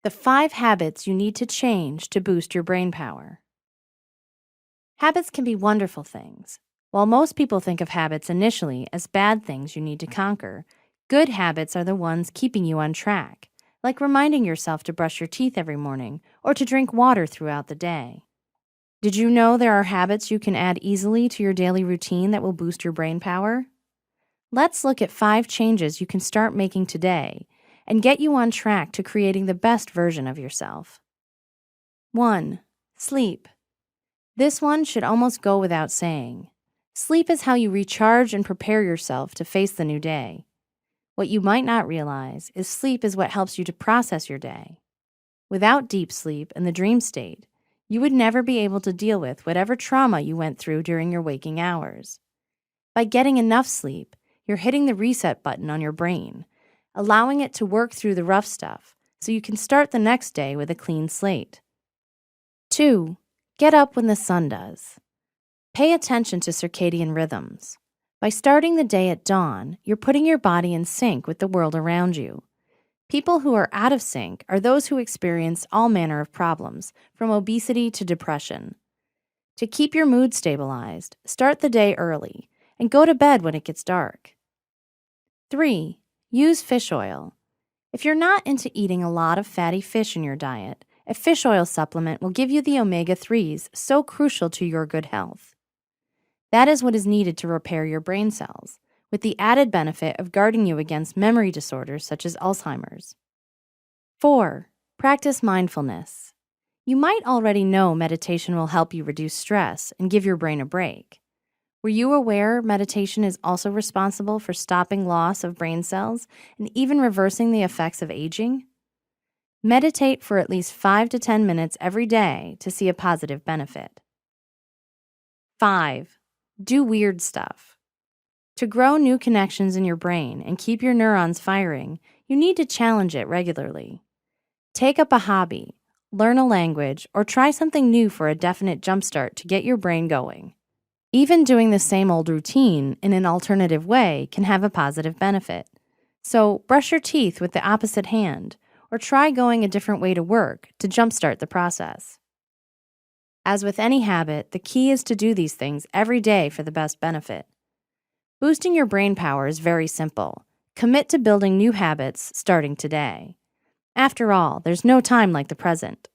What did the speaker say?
The 5 habits you need to change to boost your brain power. Habits can be wonderful things. While most people think of habits initially as bad things you need to conquer, good habits are the ones keeping you on track, like reminding yourself to brush your teeth every morning or to drink water throughout the day. Did you know there are habits you can add easily to your daily routine that will boost your brain power? Let's look at 5 changes you can start making today and get you on track to creating the best version of yourself. 1. Sleep. This one should almost go without saying. Sleep is how you recharge and prepare yourself to face the new day. What you might not realize is sleep is what helps you to process your day. Without deep sleep and the dream state, you would never be able to deal with whatever trauma you went through during your waking hours. By getting enough sleep, you're hitting the reset button on your brain, allowing it to work through the rough stuff so you can start the next day with a clean slate. 2. Get up when the sun does. Pay attention to circadian rhythms. By starting the day at dawn, you're putting your body in sync with the world around you. People who are out of sync are those who experience all manner of problems, from obesity to depression. To keep your mood stabilized, start the day early and go to bed when it gets dark. 3. Use fish oil. If you're not into eating a lot of fatty fish in your diet, a fish oil supplement will give you the omega-3s so crucial to your good health. That is what is needed to repair your brain cells, with the added benefit of guarding you against memory disorders such as Alzheimer's. 4. Practice mindfulness. You might already know meditation will help you reduce stress and give your brain a break. Were you aware meditation is also responsible for stopping loss of brain cells and even reversing the effects of aging? Meditate for at least 5 to 10 minutes every day to see a positive benefit. 5. Do weird stuff. To grow new connections in your brain and keep your neurons firing, you need to challenge it regularly. Take up a hobby, learn a language, or try something new for a definite jumpstart to get your brain going. Even doing the same old routine in an alternative way can have a positive benefit. So brush your teeth with the opposite hand, or try going a different way to work to jumpstart the process. As with any habit, the key is to do these things every day for the best benefit. Boosting your brain power is very simple. Commit to building new habits starting today. After all, there's no time like the present.